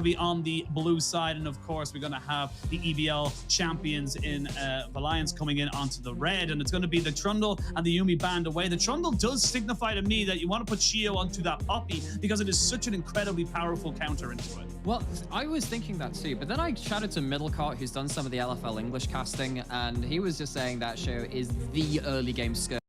to be on the blue side. And of course, we're going to have the EBL champions in Valiance coming in onto the red. And it's going to be the Trundle and the Yuumi band away. The Trundle does signify to me that you want to put Shio onto that Poppy because it is such an incredibly powerful counter into it. Well, I was thinking that too, but then I chatted to Middlecart, who's done some of the LFL English casting, and he was just saying that Shio is the early game skirmish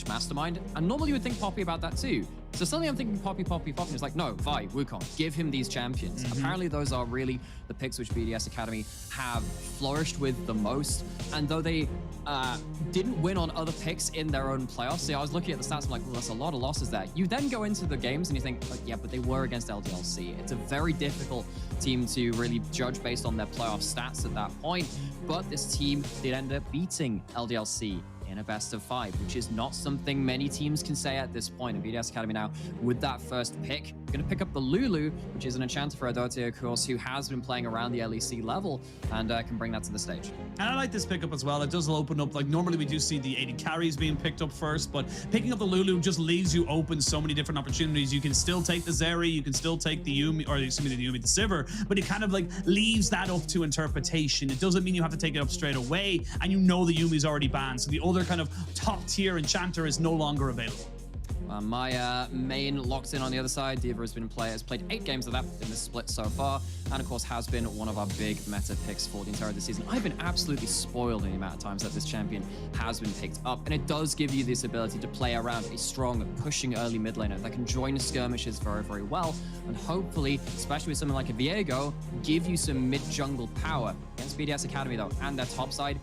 mastermind, and normally you would think Poppy about that too. So suddenly I'm thinking Poppy. It's like, no, Vi, Wukong, give him these champions. Apparently those are really the picks which BDS Academy have flourished with the most, and though they didn't win on other picks in their own playoffs, see, I was looking at the stats, I'm like, well, that's a lot of losses there. You then go into the games and you think, like, yeah, but they were against LDLC. It's a very difficult team to really judge based on their playoff stats at that point, but this team did end up beating LDLC in a best of 5, which is not something many teams can say at this point. And BDS Academy now, with that first pick, going to pick up the Lulu, which is an enchanter for Adote, of course, who has been playing around the LEC level and can bring that to the stage. And I like this pickup as well. It does open up, like normally we do see the 80 carries being picked up first, but picking up the Lulu just leaves you open so many different opportunities. You can still take the Zeri, you can still take the Yuumi, or excuse me, the Yuumi, the Sivir, but it kind of like leaves that up to interpretation. It doesn't mean you have to take it up straight away, and you know the Yuumi's already banned, so the other kind of top tier enchanter is no longer available. My main locked in on the other side. Diva has played 8 games of that in this split so far, and of course has been one of our big meta picks for the entire of the season. I've been absolutely spoiled in the amount of times that this champion has been picked up, and it does give you this ability to play around a strong, pushing early mid laner that can join skirmishes very, very well, and hopefully, especially with something like a Viego, give you some mid jungle power. Against BDS Academy though, and their top side,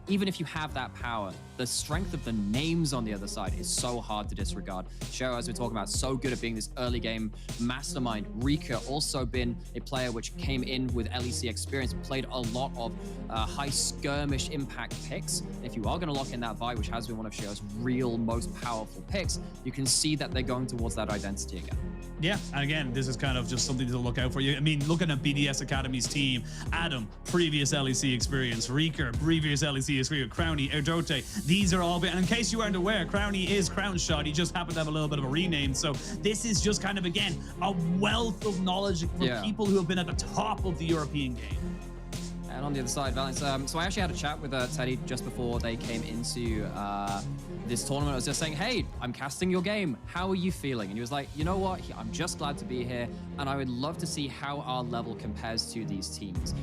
even if you have that power, the strength of the names on the other side is so hard to disregard. Shio, as we're talking about, so good at being this early game mastermind. Rika also been a player which came in with LEC experience, played a lot of high skirmish impact picks. If you are going to lock in that Vi, which has been one of Shio's real most powerful picks, you can see that they're going towards that identity again. Yeah, and again, this is kind of just something to look out for. I mean, looking at BDS Academy's team, Adam, previous LEC experience, Rika, previous LEC experience, Crowny, Erdote, these are all, and in case you weren't aware, Crowny is Crown Shot. He just happened to have a little bit of a rename. So this is just kind of, again, a wealth of knowledge for people who have been at the top of the European game. And on the other side, Valiance, so I actually had a chat with Teddy just before they came into this tournament. I was just saying, hey, I'm casting your game. How are you feeling? And he was like, you know what? I'm just glad to be here. And I would love to see how our level compares to these teams.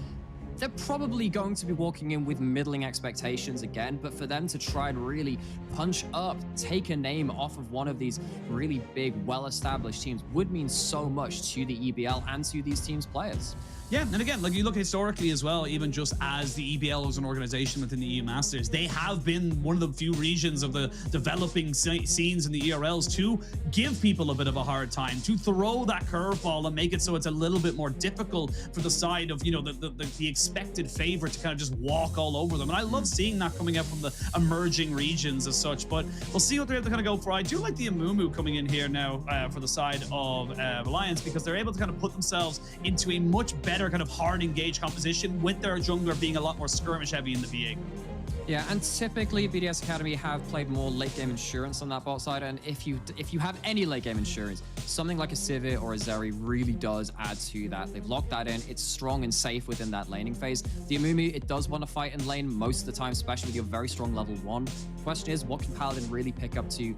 They're probably going to be walking in with middling expectations again, but for them to try and really punch up, take a name off of one of these really big, well-established teams would mean so much to the EBL and to these teams' players. Yeah, and again, like you look historically as well, even just as the EBL was an organization within the EU Masters, they have been one of the few regions of the developing scenes in the ERLs to give people a bit of a hard time, to throw that curveball and make it so it's a little bit more difficult for the side of, you know, the expected favorite to kind of just walk all over them. And I love seeing that coming out from the emerging regions as such, but we'll see what they're able to kind of go for. I do like the Amumu coming in here now for the side of Valiance, because they're able to kind of put themselves into a much better kind of hard engaged composition with their jungler being a lot more skirmish heavy in the VA. Yeah, and typically BDS Academy have played more late game insurance on that bot side, and if you have any late game insurance, something like a Sivir or a Zeri really does add to that. They've locked that in. It's strong and safe within that laning phase. The Amumu, it does want to fight in lane most of the time, especially with your very strong level 1. Question is, what can Paladin really pick up to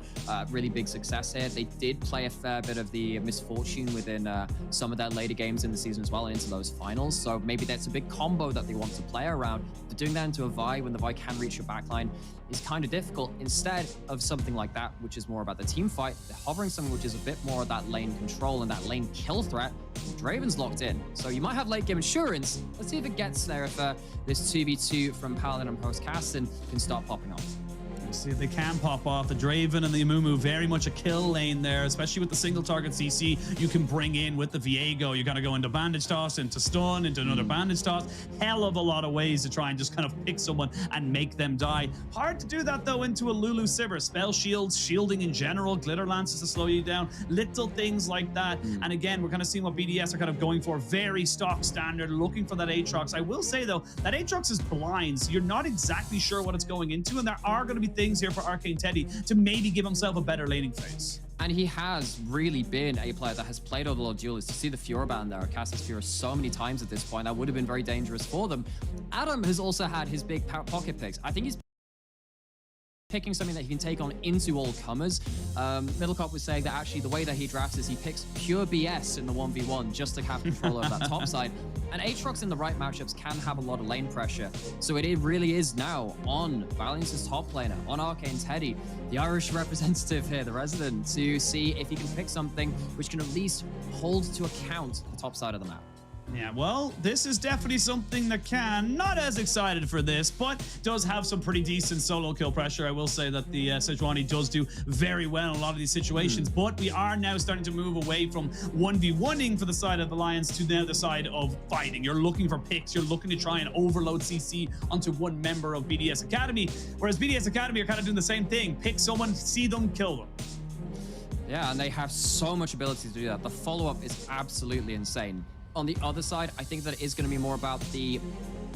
really big success here? They did play a fair bit of the misfortune within some of their later games in the season as well and into those finals, so maybe that's a big combo that they want to play around. But doing that into a Vi when the Vi can reach your backline is kind of difficult. Instead of something like that, which is more about the team fight, they're hovering something which is a bit more of that lane control and that lane kill threat. Draven's locked in, so you might have late game insurance. Let's see if it gets there, if this 2v2 from Paladin and post-casting can start popping off. See if they can pop off. The Draven and the Amumu, very much a kill lane there, especially with the single target CC you can bring in with the Viego. You got to go into bandage toss, into stun, into another bandage toss. Hell of a lot of ways to try and just kind of pick someone and make them die. Hard to do that though into a Lulu Sivir. Spell shields, shielding in general, glitter lances to slow you down, little things like that. And again, we're kind of seeing what BDS are kind of going for. Very stock standard, looking for that Aatrox. I will say though, that Aatrox is blind, so you're not exactly sure what it's going into, and there are going to be things here for Arcane Teddy to maybe give himself a better laning phase. And he has really been a player that has played over a lot of duelists. To see the Fiora ban there, Cassius Fiora so many times at this point, that would have been very dangerous for them. Adam has also had his big pocket picks. I think he's picking something that he can take on into all comers. Middlecop was saying that actually the way that he drafts is he picks pure BS in the 1v1 just to have control over that top side. And Aatrox in the right matchups can have a lot of lane pressure. So it really is now on Valiance's top laner, on Arcane Teddy, the Irish representative here, the resident, to see if he can pick something which can at least hold to account the top side of the map. Yeah, well, this is definitely something that can, not as excited for this, but does have some pretty decent solo kill pressure. I will say that the Sejuani does do very well in a lot of these situations, but we are now starting to move away from 1v1ing for the side of Valiance to now the side of fighting. You're looking for picks, you're looking to try and overload CC onto one member of BDS Academy, whereas BDS Academy are kind of doing the same thing. Pick someone, see them, kill them. Yeah, and they have so much ability to do that. The follow-up is absolutely insane. On the other side, I think that it is going to be more about the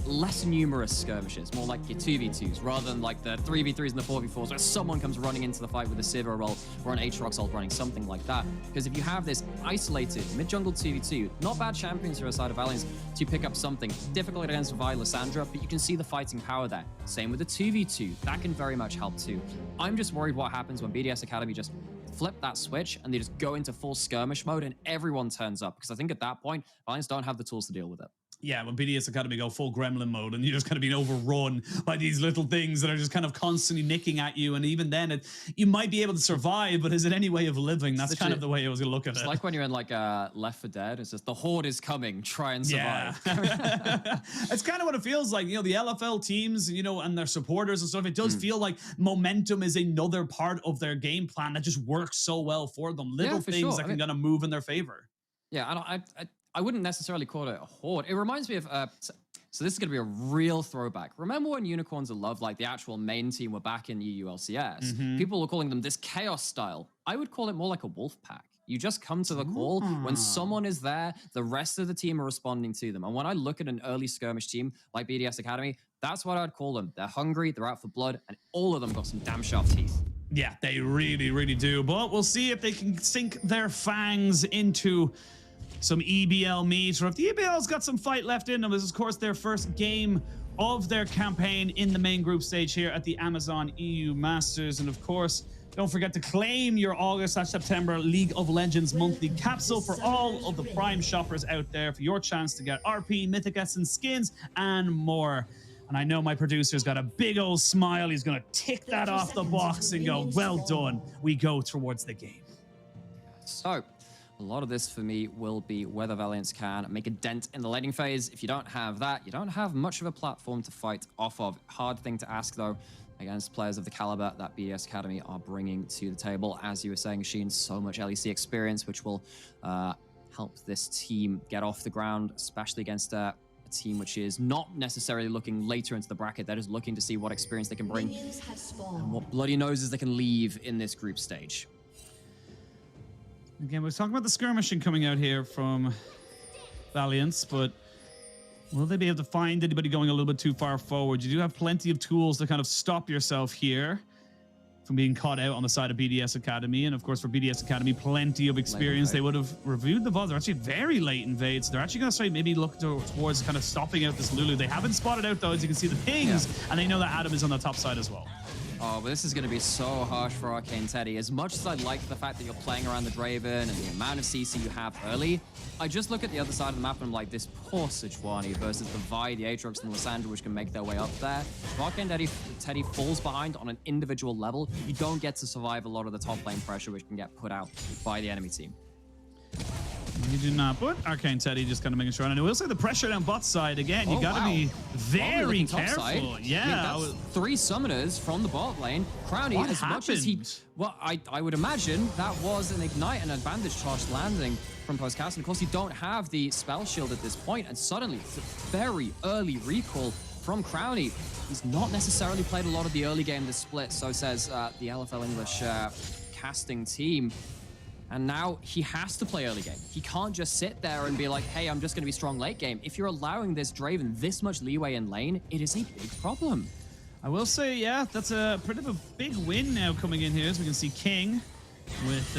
less numerous skirmishes, more like your 2v2s, rather than like the 3v3s and the 4v4s, where someone comes running into the fight with a Sivir roll or an Aatrox ult running, something like that. Because if you have this isolated mid-jungle 2v2, not bad champions for a side of Valiance to pick up something. Difficult against Vi Lissandra, but you can see the fighting power there. Same with the 2v2, that can very much help too. I'm just worried what happens when BDS Academy just flip that switch and they just go into full skirmish mode and everyone turns up, because I think at that point Valiance don't have the tools to deal with it. Yeah, when BDS Academy go full gremlin mode and you're just kind of being overrun by these little things that are just kind of constantly nicking at you, and even then you might be able to survive, but is it any way of living? That's kind of the way I was gonna look at it. It's like when you're in like Left 4 Dead, it's just the horde is coming, try and survive. Yeah. It's kind of what it feels like, you know, the LFL teams, you know, and their supporters and stuff. It does feel like momentum is another part of their game plan that just works so well for them. Little things that can kind of move in their favor. Yeah, and I wouldn't necessarily call it a horde. It reminds me of, so this is going to be a real throwback. Remember when Unicorns of Love, like the actual main team, were back in EU LCS? People were calling them this chaos style. I would call it more like a wolf pack. You just come to the call. When someone is there, the rest of the team are responding to them. And when I look at an early skirmish team like BDS Academy, that's what I'd call them. They're hungry, they're out for blood, and all of them got some damn sharp teeth. Yeah, they really, really do. But we'll see if they can sink their fangs into some EBL meat, or if the EBL's got some fight left in them. This is, of course, their first game of their campaign in the main group stage here at the Amazon EU Masters. And of course, don't forget to claim your August/September League of Legends monthly capsule for all of the Prime shoppers out there for your chance to get RP, Mythic Essence skins, and more. And I know my producer's got a big old smile. He's going to tick that off the box and go, well done. We go towards the game. So, a lot of this for me will be whether Valiance can make a dent in the laning phase. If you don't have that, you don't have much of a platform to fight off of. Hard thing to ask, though, against players of the caliber that BDS Academy are bringing to the table. As you were saying, Sheen, so much LEC experience, which will help this team get off the ground, especially against a team which is not necessarily looking later into the bracket. They're just looking to see what experience they can bring and what bloody noses they can leave in this group stage. Again, we're talking about the skirmishing coming out here from Valiance, but will they be able to find anybody going a little bit too far forward? You do have plenty of tools to kind of stop yourself here from being caught out on the side of BDS Academy. And of course, for BDS Academy, plenty of experience. They would have reviewed the VODs. They're actually very late invades. So they're actually going to start maybe look towards kind of stopping out this Lulu. They haven't spotted out, though, as you can see the pings, and they know that Adam is on the top side as well. Oh, but this is going to be so harsh for Arcane Teddy. As much as I like the fact that you're playing around the Draven and the amount of CC you have early, I just look at the other side of the map and I'm like, this poor Sejuani versus the Vi, the Aatrox, and the Lissandra, which can make their way up there. If Arcane Teddy falls behind on an individual level, you don't get to survive a lot of the top lane pressure, which can get put out by the enemy team. You do not, but Arcane Teddy just kind of making sure. And I will say the pressure down bot side again. You got to be very careful. Yeah, I mean, that's 3 summoners from the bot lane. Crowny, what as happened? much as he, well, I would imagine that was an ignite and advantage charge landing from postcast. And of course, you don't have the spell shield at this point, and suddenly it's a very early recall from Crowny. He's not necessarily played a lot of the early game this split, so says the LFL English casting team. And now he has to play early game. He can't just sit there and be like, hey, I'm just going to be strong late game. If you're allowing this Draven this much leeway in lane, it is a big problem. I will say, yeah, that's a pretty of a big win now coming in here. As we can see King with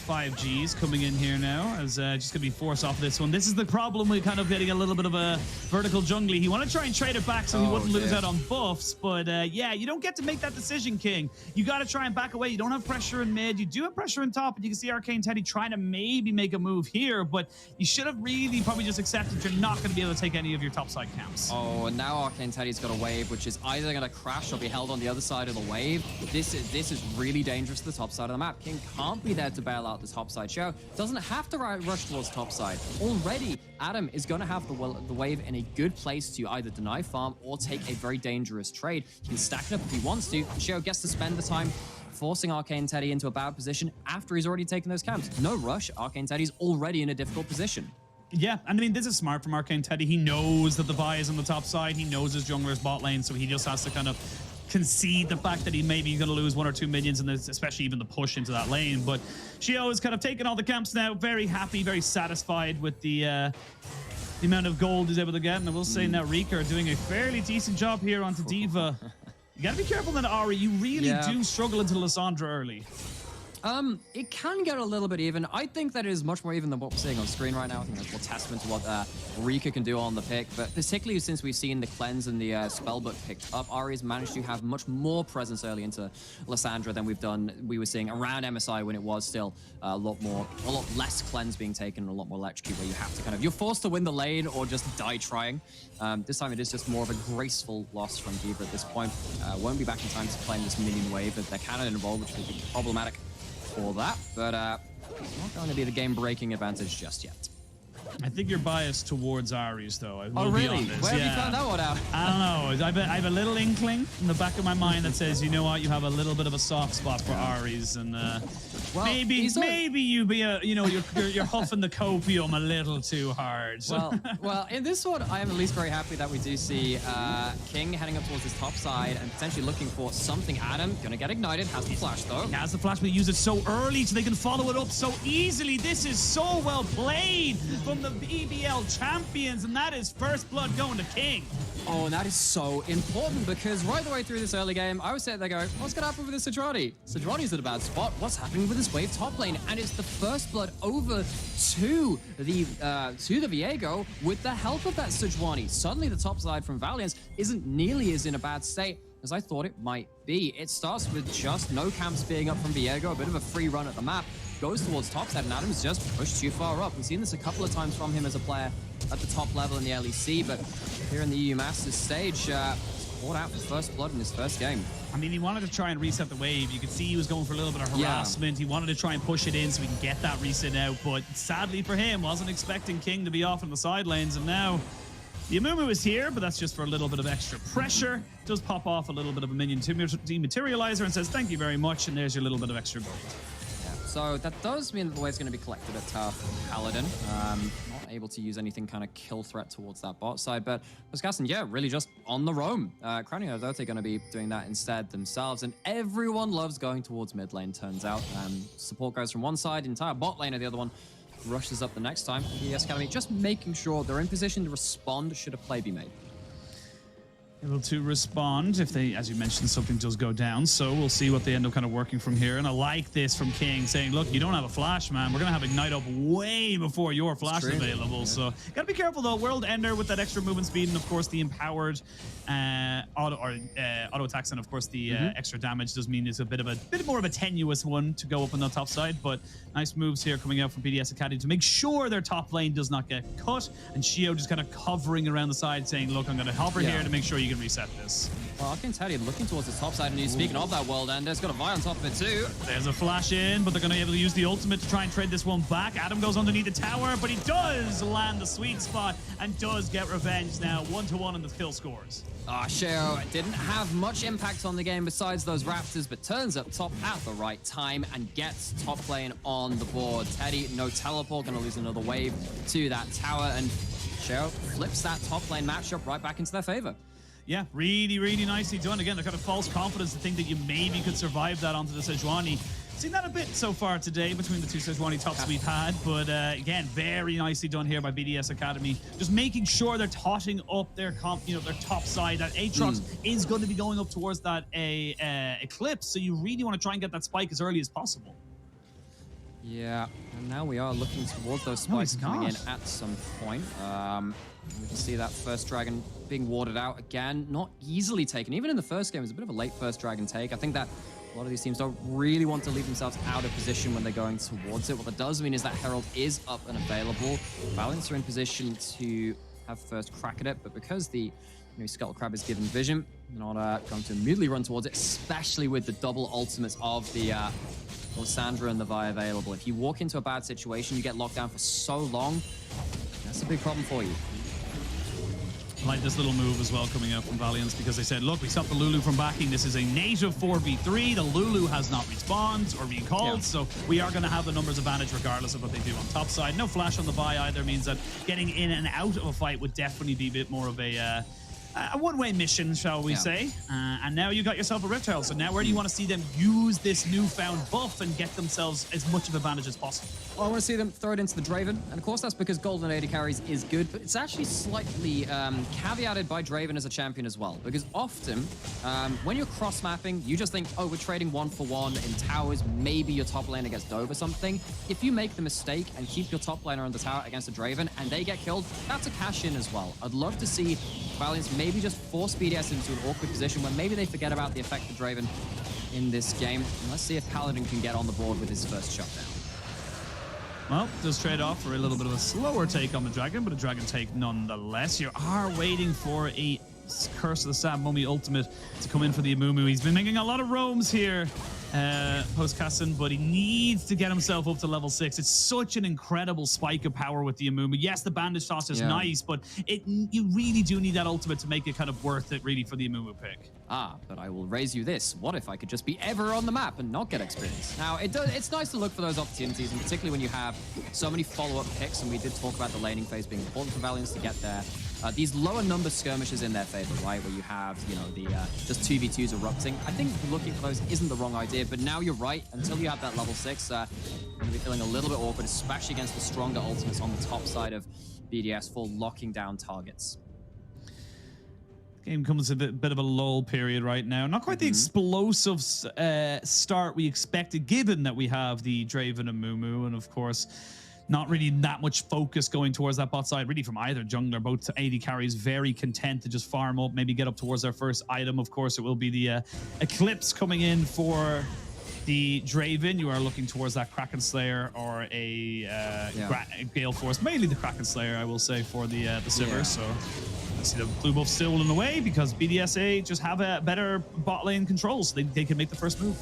5Gs coming in here now, as just gonna be forced off this one. This is the problem with kind of getting a little bit of a vertical jungly. He want to try and trade it back so he wouldn't lose out on buffs, but yeah, you don't get to make that decision, King. You got to try and back away. You don't have pressure in mid. You do have pressure in top, and you can see Arcane Teddy trying to maybe make a move here, but you should have really probably just accepted you're not going to be able to take any of your top side camps. Oh, and now Arcane Teddy's got a wave, which is either going to crash or be held on the other side of the wave. This is really dangerous to the top side of the map. King can't be there to bail out the top side. Show doesn't have to rush towards top side. Already, Adam is going to have the wave in a good place to either deny farm or take a very dangerous trade. He can stack it up if he wants to. Show gets to spend the time forcing Arcane Teddy into a bad position after he's already taken those camps. No rush. Arcane Teddy's already in a difficult position. Yeah, and I mean, this is smart from Arcane Teddy. He knows that the buy is on the top side. He knows his jungler's bot lane, so he just has to kind of concede the fact that he may be going to lose 1 or 2 minions, and especially even the push into that lane. But Shio is kind of taking all the camps now, very happy, very satisfied with the amount of gold he's able to get. And I will say now Rika are doing a fairly decent job here onto D.Va. You got to be careful that Ari, you really do struggle into Lissandra early. It can get a little bit even. I think that it is much more even than what we're seeing on screen right now. I think that's more testament to what Rika can do on the pick. But particularly since we've seen the cleanse and the spellbook picked up, Ari's managed to have much more presence early into Lissandra than we were seeing around MSI when it was still a lot less cleanse being taken and a lot more electrocute, where you have to you're forced to win the lane or just die trying. This time it is just more of a graceful loss from D.Va at this point. Won't be back in time to claim this minion wave. They're cannon involved, which will be problematic for that, but not going to be the game-breaking advantage just yet. I think you're biased towards Aries, though. I will oh, really? Be honest. Where have you found that one out? I don't know. I have a little inkling in the back of my mind that says, you know what, you have a little bit of a soft spot for Aries, and well, maybe you be you're huffing the copium a little too hard. Well, in this one, I am at least very happy that we do see King heading up towards his top side and potentially looking for something. Adam gonna get ignited. Has the flash though. He has the flash, but he used it so early so they can follow it up so easily. This is so well played from the EBL champions, and that is first blood going to King. Oh, and that is so important, because right the way through this early game, I was sitting there going, what's going to happen with this Sejuani? Sejuani's in a bad spot. What's happening with this wave top lane? And it's the first blood over to the Viego with the help of that Sejuani. Suddenly the top side from Valiance isn't nearly as in a bad state as I thought it might be. It starts with just no camps being up from Viego, a bit of a free run at the map, goes towards top side, and Adam's just pushed too far up. We've seen this a couple of times from him as a player at the top level in the LEC, but here in the EU Masters stage, caught out for first blood in his first game. I mean, he wanted to try and reset the wave. You could see he was going for a little bit of harassment. He wanted to try and push it in so we can get that reset out, but sadly for him, wasn't expecting King to be off in the side lanes, and now the Amumu is here, but that's just for a little bit of extra pressure. Does pop off a little bit of a minion dematerializer and says, thank you very much, and there's your little bit of extra gold. So that does mean that the wave's going to be collected at Paladin. Not able to use anything kind of kill threat towards that bot side, but Wisconsin, yeah, really just on the roam. Crowning are going to be doing that instead themselves, and everyone loves going towards mid lane, turns out. Support goes from one side, entire bot lane, and the other one rushes up the next time. BDS Academy just making sure they're in position to respond should a play be made. Able to respond if they, as you mentioned, something does go down. So we'll see what they end up kind of working from here. And I like this from King saying, look, you don't have a flash, man. We're going to have Ignite up way before your flash is available. Yeah. So got to be careful, though. World Ender with that extra movement speed and, of course, the empowered auto attacks and, of course, the extra damage does mean it's a bit more of a tenuous one to go up on the top side. But nice moves here coming out from BDS Academy to make sure their top lane does not get cut. And Shio just kind of covering around the side saying, look, I'm going to hover here to make sure you can reset this. Well, Arcane Teddy looking towards the top side, and he's speaking of that World Ender. It's got a Vi on top of it too. There's a flash in, but they're going to be able to use the ultimate to try and trade this one back. Adam goes underneath the tower, but he does land the sweet spot and does get revenge now. 1-1 in the kill scores. Sheo didn't have much impact on the game besides those Raptors, but turns up top at the right time and gets top lane on the board. Teddy, no teleport, going to lose another wave to that tower, and Sheo flips that top lane matchup right back into their favor. Yeah, really, really nicely done. Again, they've got a false confidence to think that you maybe could survive that onto the Sejuani. Seen that a bit so far today between the two Sejuani tops we've had, but again, very nicely done here by BDS Academy. Just making sure they're totting up their their top side. That Aatrox is going to be going up towards that Eclipse, so you really want to try and get that spike as early as possible. Yeah, and now we are looking towards those No, spikes he's coming in not. at some point. We can see that first dragon being warded out again, not easily taken. Even in the first game, it was a bit of a late first dragon take. I think that a lot of these teams don't really want to leave themselves out of position when they're going towards it. What that does mean is that Herald is up and available. Valiance are in position to have first crack at it, but because the Scuttle Crab is given vision, they're not going to immediately run towards it, especially with the double ultimates of the Lysandra and the Vi available. If you walk into a bad situation, you get locked down for so long, that's a big problem for you. I like this little move as well coming out from Valiance because they said, look, we stopped the Lulu from backing. This is a native 4v3. The Lulu has not respawned or recalled, so we are going to have the numbers advantage regardless of what they do on top side. No flash on the Vi either means that getting in and out of a fight would definitely be a bit more of a one-way mission, shall we say. And now you got yourself a Reptile. So now where do you want to see them use this newfound buff and get themselves as much of advantage as possible? Well, I want to see them throw it into the Draven. And of course, that's because Golden AD carries is good, but it's actually slightly caveated by Draven as a champion as well. Because often, when you're cross-mapping, you just think, oh, we're trading 1-for-1 in towers. Maybe your top lane against Dove or something. If you make the mistake and keep your top laner on the tower against a Draven and they get killed, that's a cash-in as well. I'd love to see Valiance maybe just force BDS into an awkward position where maybe they forget about the effect of Draven in this game. And let's see if Paladin can get on the board with his first shutdown. Well, does trade off for a little bit of a slower take on the Dragon, but a Dragon take nonetheless. You are waiting for a Curse of the Sad Mummy ultimate to come in for the Amumu. He's been making a lot of roams here post-Cassin, but he needs to get himself up to level 6. It's such an incredible spike of power with the Amumu. Yes, the bandage toss is nice, but you really do need that ultimate to make it kind of worth it, really, for the Amumu pick. But I will raise you this. What if I could just be ever on the map and not get experience? Now, it's nice to look for those opportunities, and particularly when you have so many follow-up picks, and we did talk about the laning phase being important for Valiance to get there. These lower number skirmishes in their favor, right? Where you have, the just 2v2s erupting. I think looking for those isn't the wrong idea, but now you're right. Until you have that level 6, you're going to be feeling a little bit awkward, especially against the stronger ultimates on the top side of BDS for locking down targets. Game comes a bit of a lull period right now. Not quite the explosive start we expected, given that we have the Draven and Mumu, and of course, not really that much focus going towards that bot side, really from either jungler. Both AD carries very content to just farm up, maybe get up towards their first item. Of course, it will be the Eclipse coming in for the Draven. You are looking towards that Kraken Slayer or a Gale Force. Mainly the Kraken Slayer, I will say, for the Sivir. So I see the blue buff still in the way because BDSA just have a better bot lane control, so they can make the first move.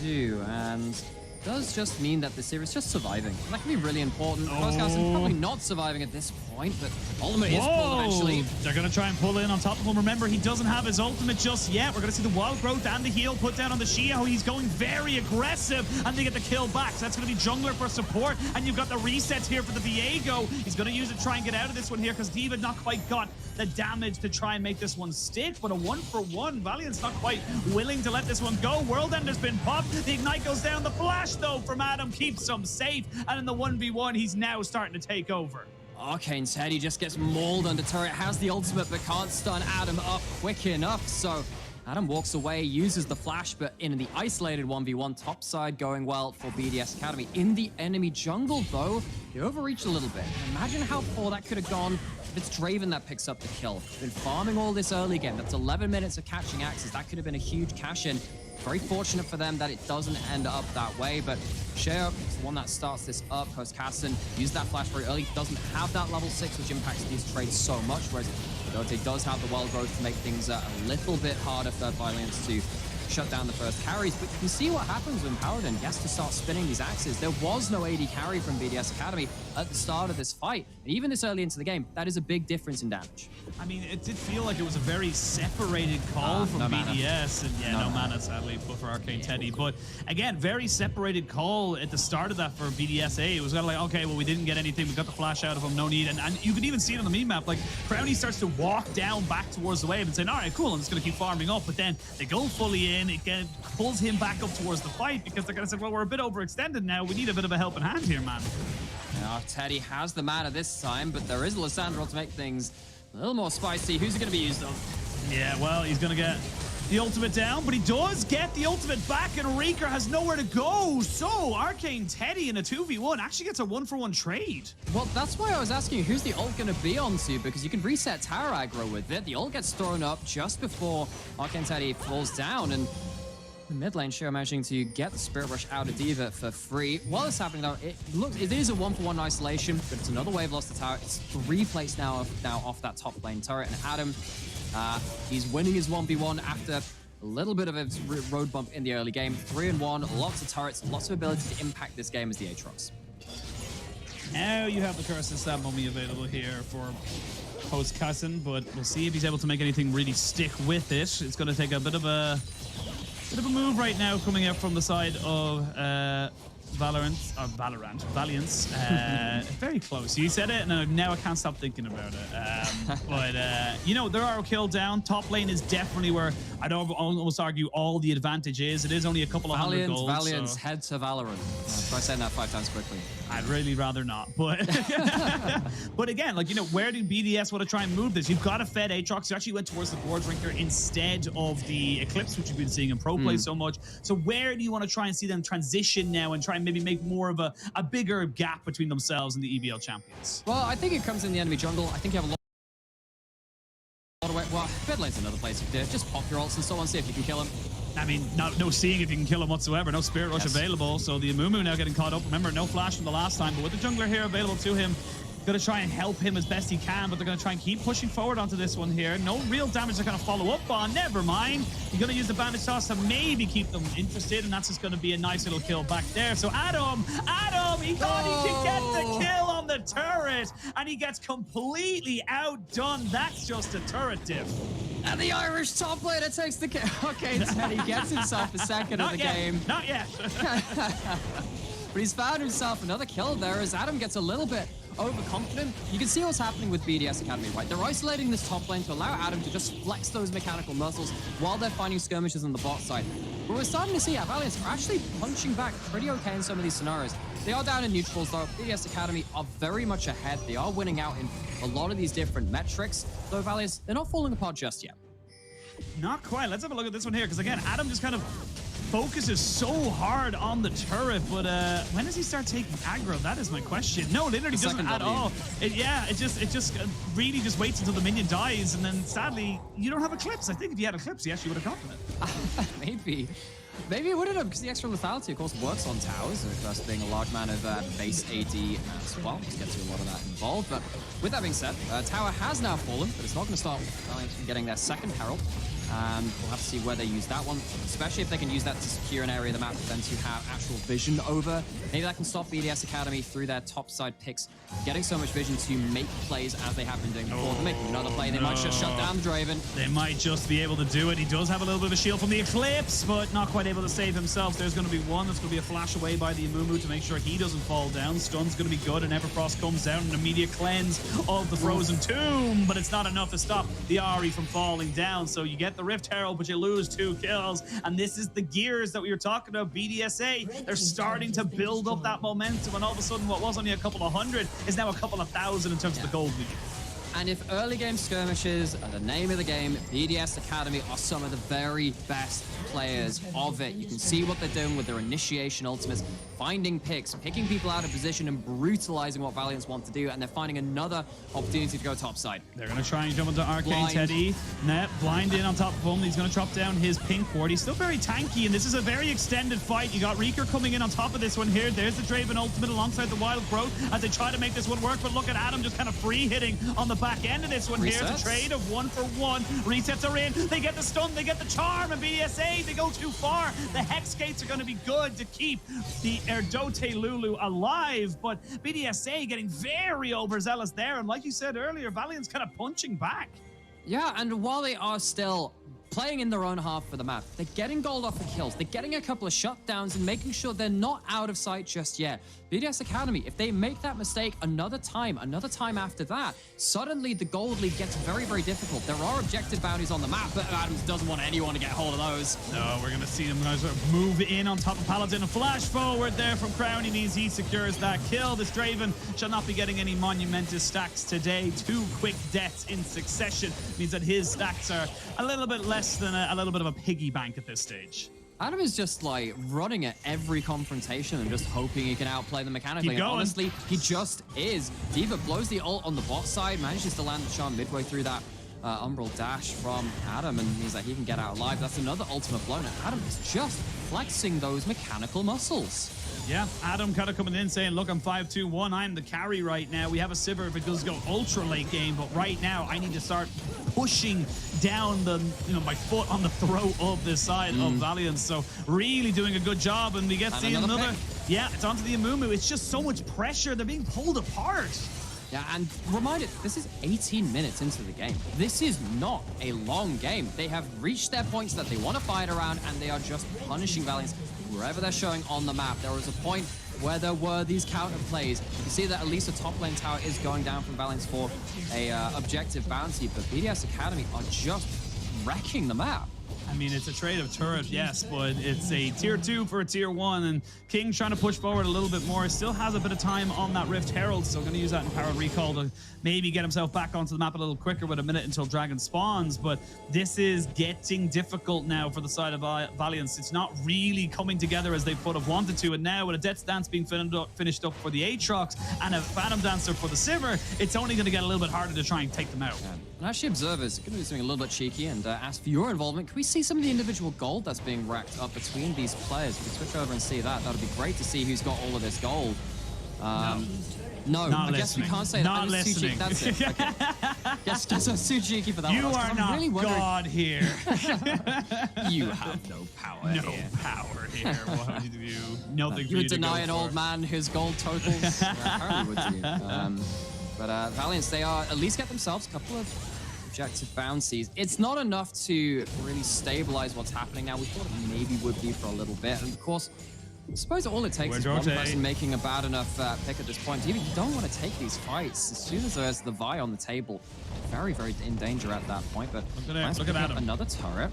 And does just mean that the series is just surviving. That can be really important. Probably not surviving at this point, but ultimate is pulled eventually. They're going to try and pull in on top of him. Remember, he doesn't have his ultimate just yet. We're going to see the wild growth and the heal put down on the Shia. He's going very aggressive, and they get the kill back. So that's going to be jungler for support, and you've got the resets here for the Viego. He's going to use it to try and get out of this one here because Diva not quite got the damage to try and make this one stick, but a 1-for-1. Valiant's not quite willing to let this one go. World Ender's been popped. The Ignite goes down. The flash, though, from Adam keeps him safe, and in the 1v1, he's now starting to take over. Arcane Teddy just gets mauled under turret, has the ultimate, but can't stun Adam up quick enough, so Adam walks away, uses the flash, but in the isolated 1v1, top side going well for BDS Academy. In the enemy jungle, though, they overreached a little bit. Imagine how poor that could have gone if it's Draven that picks up the kill. Been farming all this early game. That's 11 minutes of catching axes. That could have been a huge cash-in. Very fortunate for them that it doesn't end up that way, but Sheo is the one that starts this up. Post-Cassin used that flash very early. Doesn't have that level 6, which impacts these trades so much, whereas Dote does have the wild growth to make things a little bit harder for Valiance to shut down the first carries, but you can see what happens when Paladin gets to start spinning these axes. There was no AD carry from BDS Academy at the start of this fight, and even this early into the game, that is a big difference in damage. I mean, it did feel like it was a very separated call from BDS, and no mana, sadly, but for Arcane Teddy. But again, very separated call at the start of that for BDSA. It was kind of like, okay, well, we didn't get anything. We got the flash out of him, no need. And you could even see it on the mini map. Like, Crowny starts to walk down back towards the wave and saying, all right, cool, I'm just going to keep farming up. But then they go fully in. It pulls him back up towards the fight because they're going to say, well, we're a bit overextended now. We need a bit of a helping hand here, man. Now, Teddy has the mana this time, but there is Lysandra to make things a little more spicy. Who's it going to be used on? Yeah, well, he's going to get the ultimate down, but he does get the ultimate back, and Reeker has nowhere to go. So Arcane Teddy in a 2v1 actually gets a 1-for-1 trade. Well, that's why I was asking you, who's the ult going to be onto? Because you can reset tower aggro with it. The ult gets thrown up just before Arcane Teddy falls down, and the mid lane Shiro managing to get the Spirit Rush out of D.Va for free. While it's happening though, it is a 1-for-1 isolation, but it's another wave lost to tower. It's 3 plates now off that top lane turret, and Adam, he's winning his 1v1 after a little bit of a road bump in the early game. 3-1, lots of turrets, lots of ability to impact this game as the Aatrox. Now you have the Curse and Stab Mummy available here for host Cousin, but we'll see if he's able to make anything really stick with it. It's going to take a bit of a move right now coming out from the side of Valiance. Very close. You said it, and now I can't stop thinking about it. But you know, there are a kill down. Top lane is definitely where I'd almost argue all the advantage is. It is only a couple of hundred gold. Valiance, so head to Valorant. Try saying that 5 times quickly. I'd really rather not, but but again, like, you know, where do BDS want to try and move this? You've got a fed Aatrox. You actually went towards the board drinker instead of the Eclipse, which you've been seeing in pro play so much. So where do you want to try and see them transition now and try and maybe make more of a bigger gap between themselves and the EBL champions? Well, I think it comes in the enemy jungle. I think you have a lot of way. Well, mid lane's another place you can do it. Just pop your ults and so on, see if you can kill him. I mean, no seeing if you can kill him whatsoever. No Spirit Rush available. So the Amumu now getting caught up. Remember, no flash from the last time, but with the jungler here available to him, going to try and help him as best he can, but they're going to try and keep pushing forward onto this one here. No real damage they're going to follow up on. Never mind. You're going to use the bandage toss to maybe keep them interested, and that's just going to be a nice little kill back there. So Adam, he thought he could get the kill on the turret, and he gets completely outdone. That's just a turret diff. And the Irish top laner takes the kill. Okay, Teddy gets himself a second of the game. Not yet. But he's found himself another kill there as Adam gets a little bit overconfident. You can see what's happening with BDS Academy, right? They're isolating this top lane to allow Adam to just flex those mechanical muscles while they're finding skirmishes on the bot side. But we're starting to see Valiance are actually punching back pretty okay in some of these scenarios. They are down in neutrals though. BDS Academy are very much ahead. They are winning out in a lot of these different metrics. Though Valiance, they're not falling apart just yet. Not quite. Let's have a look at this one here, because again, Adam just kind of focuses so hard on the turret, but when does he start taking aggro? That is my question. No, literally doesn't at all. It just really just waits until the minion dies, and then sadly, you don't have Eclipse. I think if you had Eclipse, yes, you would have gotten it. Maybe it would have, because the extra lethality, of course, works on towers, of course, being a large man of base AD as well. Just gets you a lot of that involved. But with that being said, tower has now fallen, but it's not going to stop Valiance from getting their second Herald. We'll have to see where they use that one, especially if they can use that to secure an area of the map for them to have actual vision over. Maybe that can stop BDS Academy through their top side picks, getting so much vision to make plays as they have been doing before. They're making another play. They might just shut down the Draven. They might just be able to do it. He does have a little bit of a shield from the Eclipse, but not quite able to save himself. There's going to be one that's going to be a flash away by the Amumu to make sure he doesn't fall down. Stun's going to be good, and Everfrost comes down, an immediate cleanse of the Frozen Tomb, but it's not enough to stop the Ahri from falling down. So you get the Rift Herald, but you lose 2 kills, and this is the gears that we were talking about. BDSA, they're starting to build up that momentum, and all of a sudden what was only a couple of hundred is now a couple of thousand in terms of the gold lead. And if early game skirmishes are the name of the game, BDS Academy are some of the very best players of it. You can see what they're doing with their initiation ultimates, finding picks, picking people out of position and brutalizing what Valiance want to do, and they're finding another opportunity to go topside. They're going to try and jump into Arcane Teddy. Net blind in on top of him. He's going to chop down his pink ward. He's still very tanky, and this is a very extended fight. You got Reeker coming in on top of this one here. There's the Draven ultimate alongside the Wild Growth as they try to make this one work, but look at Adam just kind of free hitting on the back end of this one. Resets. Here. It's a trade of 1-for-1. Resets are in. They get the stun, they get the charm, and BDSA, they go too far. The Hex Gates are going to be good to keep the Erdote Lulu alive, but BDSA getting very overzealous there, and like you said earlier, Valiant's kind of punching back. Yeah, and while they are still playing in their own half for the map, they're getting gold off the kills, they're getting a couple of shutdowns and making sure they're not out of sight just yet. BDS Academy, if they make that mistake another time after that, suddenly the gold lead gets very, very difficult. There are objective bounties on the map, but Adams doesn't want anyone to get hold of those. No, we're going to see them sort of move in on top of Paladin. A flash forward there from Crown. He means he secures that kill. This Draven shall not be getting any monumentous stacks today. 2 quick deaths in succession means that his stacks are a little bit less less than a little bit of a piggy bank at this stage. Adam is just like running at every confrontation and just hoping he can outplay them mechanically. Keep going. And honestly, he just is. D.Va blows the ult on the bot side, manages to land the charm midway through that umbral dash from Adam, and means that he can get out alive. That's another ultimate blow. And Adam is just flexing those mechanical muscles. Yeah, Adam kind of coming in saying, look, I'm 5-2-1. I'm the carry right now. We have a Sivir if it does go ultra late game, but right now I need to start pushing down the, my foot on the throat of this side of Valiance. So really doing a good job, and we get to another. Yeah, it's onto the Amumu. It's just so much pressure. They're being pulled apart. Yeah, and reminded, this is 18 minutes into the game. This is not a long game. They have reached their points that they want to fight around, and they are just punishing Valiance wherever they're showing on the map. There was a point where there were these counter plays. You see that at least a top lane tower is going down from Valiance for a objective bounty, but BDS Academy are just wrecking the map. I mean, it's a trade of turret, yes, but it's a tier 2 for a tier 1, and King trying to push forward a little bit more. Still has a bit of time on that Rift Herald, so going to use that in Power Recall to maybe get himself back onto the map a little quicker with a minute until Dragon spawns. But this is getting difficult now for the side of Valiance. It's not really coming together as they would have wanted to, and now with a Death's Dance being finished up for the Aatrox and a Phantom Dancer for the Sivir, it's only going to get a little bit harder to try and take them out. Yeah. And actually, observers are going to do something a little bit cheeky and ask for your involvement. Can we see some of the individual gold that's being racked up between these players? If we switch over and see that, that'd be great to see who's got all of this gold. No, I guess we can't say not that. Listening. That's it. Okay. Guess that's too cheeky for that you one. are not really God here. You have no power here. here. No power here. What would you do? Nothing You would deny an old man his gold totals? Apparently would you. But Valiance, they are at least get themselves a couple of objective bounties. It's not enough to really stabilize what's happening now. We thought it maybe would be for a little bit. And of course, I suppose all it takes is one person making a bad enough pick at this point. You don't want to take these fights. As soon as there's the Vi on the table, very, very in danger at that point. But look at Adam. Another turret.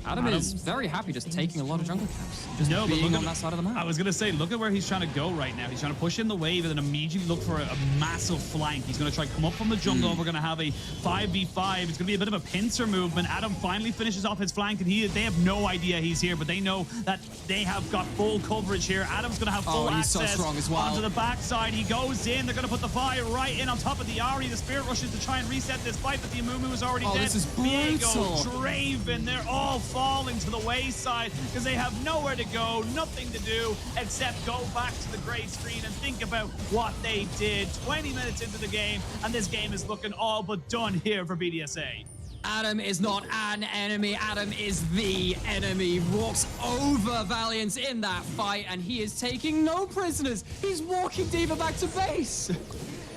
Adam is very happy just taking a lot of jungle camps. Just being on that side of the map. I was going to say, look at where he's trying to go right now. He's trying to push in the wave and then immediately look for a massive flank. He's going to try to come up from the jungle. We're going to have a 5v5. It's going to be a bit of a pincer movement. Adam finally finishes off his flank, and they have no idea he's here, but they know that they have got full coverage here. Adam's going to have full access so strong as well. onto the backside. He goes in. They're going to put the fire right in on top of the Ahri. The Spirit rushes to try and reset this fight, but the Amumu is already dead. This is Viego, brutal. Draven, they're all falling to the wayside because they have nowhere to go, nothing to do except go back to the gray screen and think about what they did. 20 minutes into the game, and this game is looking all but done here for BDSA. Adam is not an enemy. Adam is the enemy. Walks over Valiance in that fight, and he is taking no prisoners. He's walking D.Va back to base.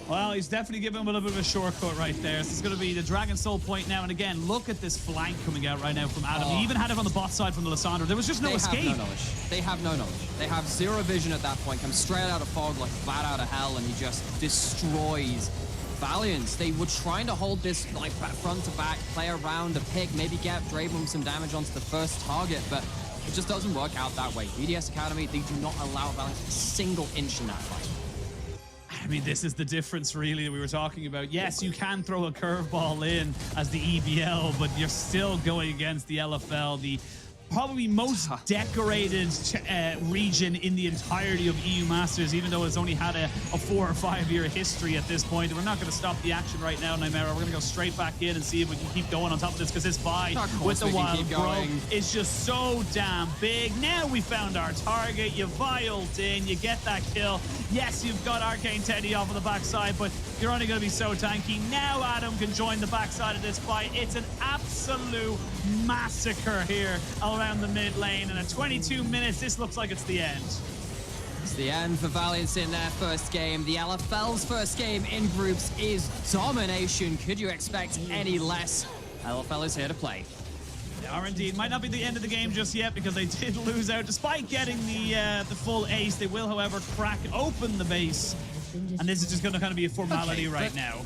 Well, he's definitely giving him a little bit of a shortcut right there. So it's going to be the Dragon Soul point now. And again, look at this flank coming out right now from Adam. He even had it on the bot side from the Lissandra. There was just no escape. Have no knowledge. They have no knowledge. They have zero vision at that point. Comes straight out of fog like a bat out of hell, and he just destroys Valiance. They were trying to hold this like front to back, play around a pick, maybe get Draven some damage onto the first target, but it just doesn't work out that way. BDS Academy, they do not allow Valiance a single inch in that fight. I mean, this is the difference, really, that we were talking about. Yes, you can throw a curveball in as the EBL, but you're still going against the LFL, the probably most decorated region in the entirety of EU Masters, even though it's only had a 4 or 5 year history at this point. We're not going to stop the action right now, Nymera. We're going to go straight back in and see if we can keep going on top of this, because this Vi with the Wild Bro is just so damn big. Now we found our target. You Vi ult in, you get that kill. Yes, you've got Arcane Teddy off of the backside, but you're only going to be so tanky. Now Adam can join the backside of this fight. It's an absolute massacre here around the mid lane, and at 22 minutes, this looks like it's the end. It's the end for Valiance in their first game. The LFL's first game in groups is domination. Could you expect any less? LFL is here to play. They are indeed. Might not be the end of the game just yet, because they did lose out despite getting the full ace. They will, however, crack open the base. And this is just going to kind of be a formality right now.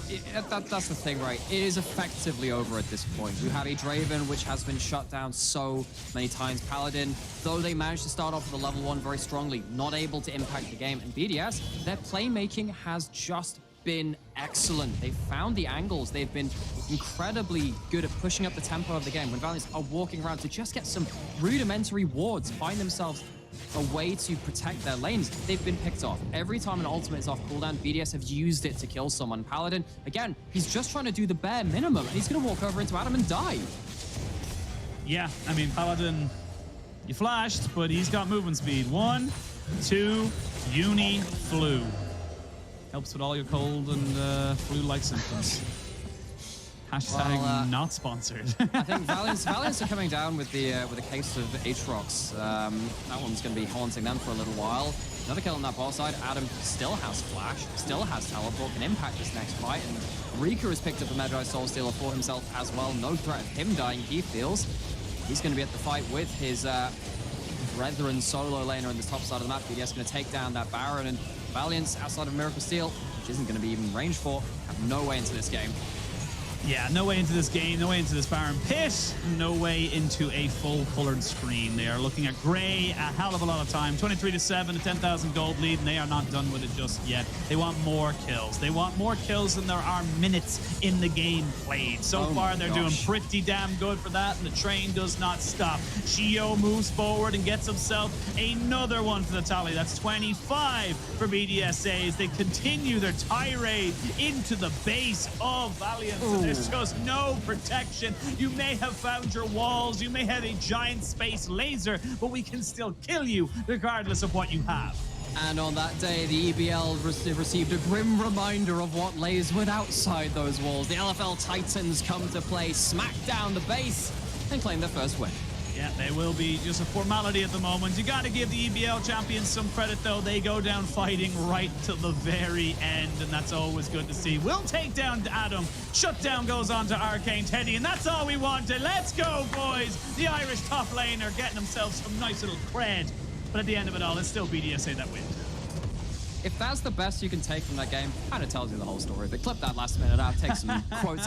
That's the thing, right? It is effectively over at this point. You have a Draven, which has been shut down so many times. Paladin, though they managed to start off with a level 1 very strongly, not able to impact the game. And BDS, their playmaking has just been excellent. They've found the angles. They've been incredibly good at pushing up the tempo of the game. When Valiance are walking around to just get some rudimentary wards, find themselves a way to protect their lanes, they've been picked off. Every time an ultimate is off cooldown, BDS have used it to kill someone. Paladin, again, he's just trying to do the bare minimum, and he's going to walk over into Adam and die. Yeah, I mean, Paladin, you flashed, but he's got movement speed. 1, 2, uni, flu. Helps with all your cold and flu-like symptoms. Hashtag Well, not sponsored. I think Valiance are coming down with the case of Aatrox. That one's going to be haunting them for a little while. Another kill on that bot side. Adam still has flash, still has teleport, can impact this next fight. And Rika has picked up the Magi Soul Stealer for himself as well. No threat of him dying, he feels. He's going to be at the fight with his brethren solo laner on the top side of the map. BDS going to take down that Baron, and Valiance outside of Miracle Steel, which isn't going to be even range for, have no way into this game. Yeah, no way into this game, no way into this Baron pit, no way into a full colored screen. They are looking at gray a hell of a lot of time. 23-7, a 10,000 gold lead, and they are not done with it just yet. They want more kills. They want more kills than there are minutes in the game played. So far, they're doing pretty damn good for that, and the train does not stop. Shio moves forward and gets himself another one for the tally. That's 25 for BDS as they continue their tirade into the base of Valiance. And there's just no protection. You may have found your walls, you may have a giant space laser, but we can still kill you regardless of what you have. And on that day, the EBL received a grim reminder of what lays outside those walls. The LFL Titans come to play, smack down the base, and claim their first win. Yeah, they will be just a formality at the moment. You got to give the EBL champions some credit, though. They go down fighting right to the very end, and that's always good to see. We'll take down Adam. Shutdown goes on to Arcane Teddy, and that's all we wanted. Let's go, boys. The Irish top lane are getting themselves some nice little cred. But at the end of it all, it's still BDSA that wins. If that's the best you can take from that game, kind of tells you the whole story. But clip that last minute out, take some quotes.